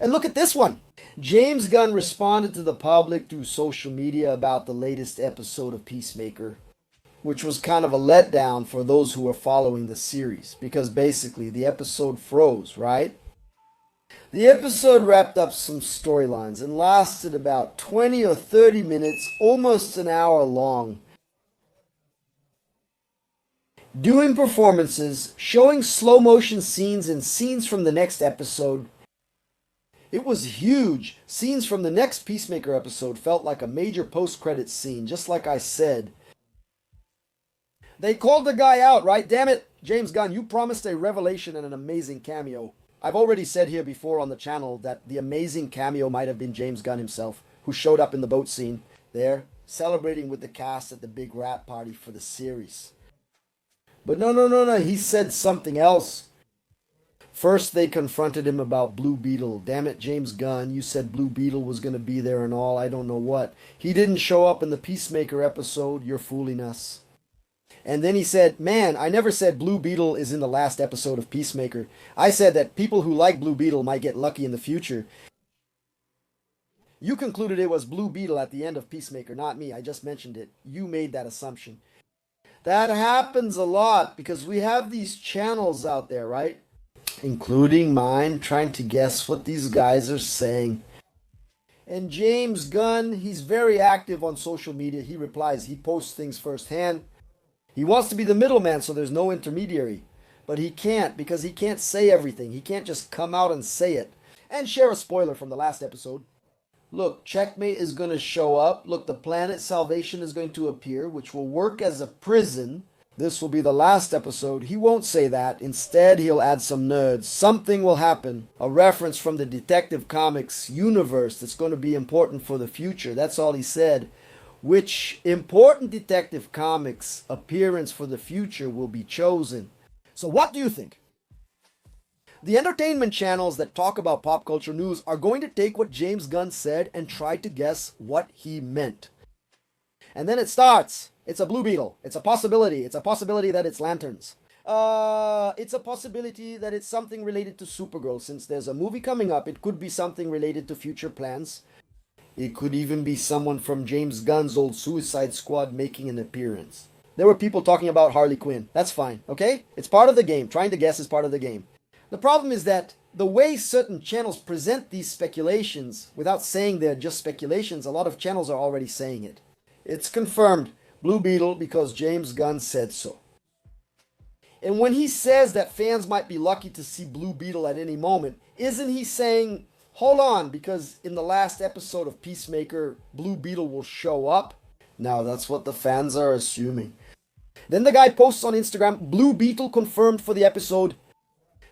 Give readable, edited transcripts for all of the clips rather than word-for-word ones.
And look at this one. James Gunn responded to the public through social media about the latest episode of Peacemaker, which was kind of a letdown for those who were following the series because basically the episode froze, right? The episode wrapped up some storylines and lasted about 20 or 30 minutes, almost an hour long, doing performances, showing slow motion scenes and scenes from the next episode. It was huge. Scenes from the next Peacemaker episode felt like a major post-credits scene, just like I said. They called the guy out, right? Damn it, James Gunn, you promised a revelation and an amazing cameo. I've already said here before on the channel that the amazing cameo might have been James Gunn himself, who showed up in the boat scene there, celebrating with the cast at the big rap party for the series. But no, he said something else. First, they confronted him about Blue Beetle. Damn it, James Gunn, you said Blue Beetle was going to be there and all, I don't know what. He didn't show up in the Peacemaker episode, you're fooling us. And then he said, man, I never said Blue Beetle is in the last episode of Peacemaker. I said that people who like Blue Beetle might get lucky in the future. You concluded it was Blue Beetle at the end of Peacemaker, not me. I just mentioned it. You made that assumption. That happens a lot because we have these channels out there, right? Including mine, trying to guess what these guys are saying. And James Gunn, he's very active on social media. He replies, he posts things firsthand. He wants to be the middleman so there's no intermediary. But he can't because he can't say everything. He can't just come out and say it. And share a spoiler from the last episode. Look, Checkmate is going to show up. Look, the planet Salvation is going to appear, which will work as a prison. This will be the last episode. He won't say that. Instead, he'll add some nerds. Something will happen. A reference from the Detective Comics universe that's going to be important for the future. That's all he said. Which important Detective Comics appearance for the future will be chosen. So what do you think? The entertainment channels that talk about pop culture news are going to take what James Gunn said and try to guess what he meant. And then it starts. It's a Blue Beetle. It's a possibility. It's a possibility that it's lanterns. It's a possibility that it's something related to Supergirl. Since there's a movie coming up, it could be something related to future plans. It could even be someone from James Gunn's old Suicide Squad making an appearance. There were people talking about Harley Quinn. That's fine, okay? It's part of the game. Trying to guess is part of the game. The problem is that the way certain channels present these speculations, without saying they're just speculations, a lot of channels are already saying it. It's confirmed. Blue Beetle because James Gunn said so. And when he says that fans might be lucky to see Blue Beetle at any moment, isn't he saying, hold on, because in the last episode of Peacemaker, Blue Beetle will show up? Now that's what the fans are assuming. Then the guy posts on Instagram, Blue Beetle confirmed for the episode.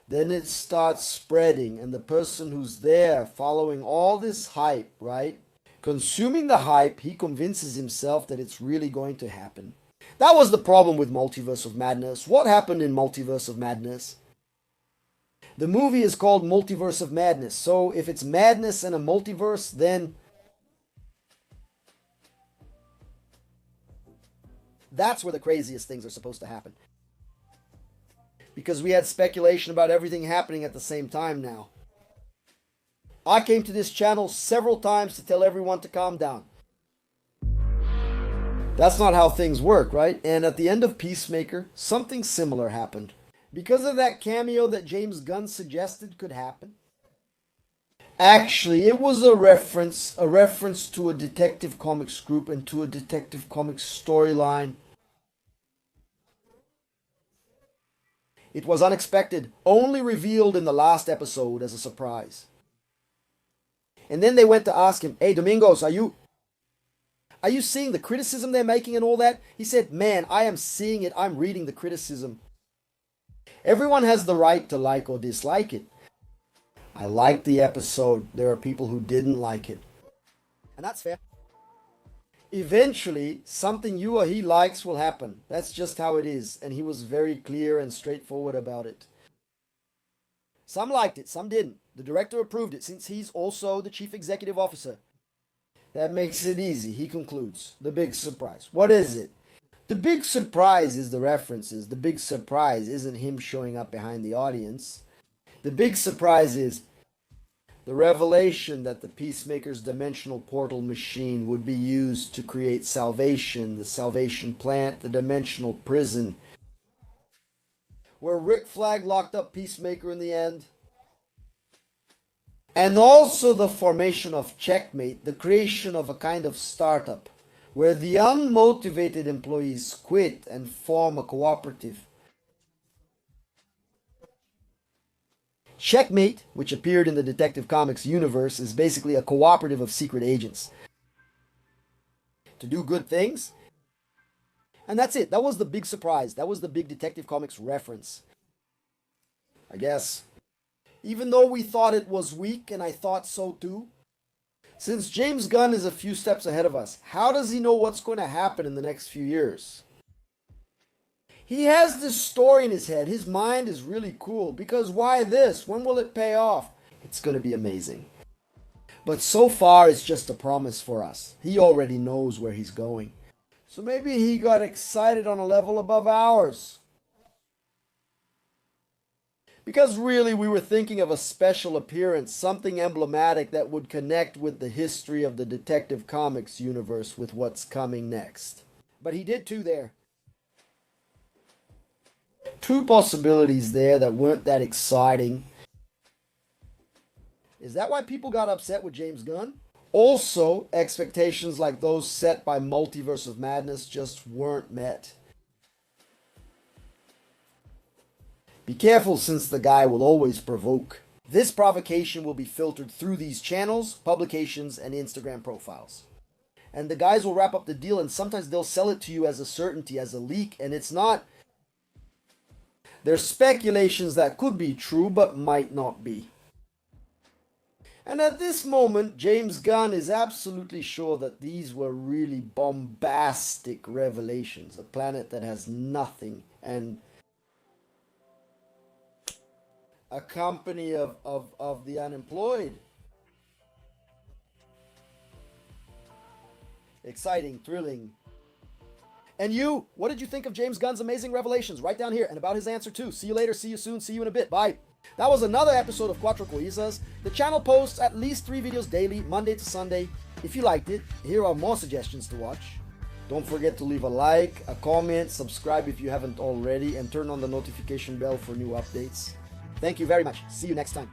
Then it starts spreading, and the person who's there following all this hype, right? Consuming the hype, he convinces himself that it's really going to happen. That was the problem with Multiverse of Madness. What happened in Multiverse of Madness? The movie is called Multiverse of Madness. So if it's madness and a multiverse, then that's where the craziest things are supposed to happen. Because we had speculation about everything happening at the same time now. I came to this channel several times to tell everyone to calm down. That's not how things work, right? And at the end of Peacemaker, something similar happened. Because of that cameo that James Gunn suggested could happen. Actually, it was a reference to a Detective Comics group and to a Detective Comics storyline. It was unexpected, only revealed in the last episode as a surprise. And then they went to ask him, hey, Domingos, are you seeing the criticism they're making and all that? He said, man, I am seeing it. I'm reading the criticism. Everyone has the right to like or dislike it. I liked the episode. There are people who didn't like it. And that's fair. Eventually, something you or he likes will happen. That's just how it is. And he was very clear and straightforward about it. Some liked it, some didn't. The director approved it since he's also the chief executive officer. That makes it easy, he concludes. The big surprise. What is it? The big surprise is the references. The big surprise isn't him showing up behind the audience. The big surprise is The revelation that the Peacemaker's dimensional portal machine would be used to create salvation, the salvation plant, the dimensional prison, where Rick Flag locked up Peacemaker in the end. And also the formation of Checkmate, the creation of a kind of startup, where the unmotivated employees quit and form a cooperative. Checkmate, which appeared in the Detective Comics universe, is basically a cooperative of secret agents to do good things. And that's it. That was the big surprise. That was the big Detective Comics reference, I guess. Even though we thought it was weak, and I thought so too, since James Gunn is a few steps ahead of us, how does he know what's going to happen in the next few years? He has this story in his head. His mind is really cool. Because why this? When will it pay off? It's going to be amazing. But so far, it's just a promise for us. He already knows where he's going. So maybe he got excited on a level above ours. Because really, we were thinking of a special appearance, something emblematic that would connect with the history of the Detective Comics universe with what's coming next. But he did too there. Two possibilities there that weren't that exciting. Is that why people got upset with James Gunn? Also, expectations like those set by Multiverse of Madness just weren't met. Be careful, since the guy will always provoke. This provocation will be filtered through these channels, publications, and Instagram profiles. And the guys will wrap up the deal, and sometimes they'll sell it to you as a certainty, as a leak, and it's not. There's speculations that could be true, but might not be. And at this moment, James Gunn is absolutely sure that these were really bombastic revelations. A planet that has nothing, and a company of the unemployed. Exciting, thrilling. And you, what did you think of James Gunn's amazing revelations? Write down here, and about his answer too. See you later, see you soon, see you in a bit. Bye. That was another episode of Cuatro Coisas. The channel posts at least 3 videos daily, Monday to Sunday. If you liked it, here are more suggestions to watch. Don't forget to leave a like, a comment, subscribe if you haven't already, and turn on the notification bell for new updates. Thank you very much. See you next time.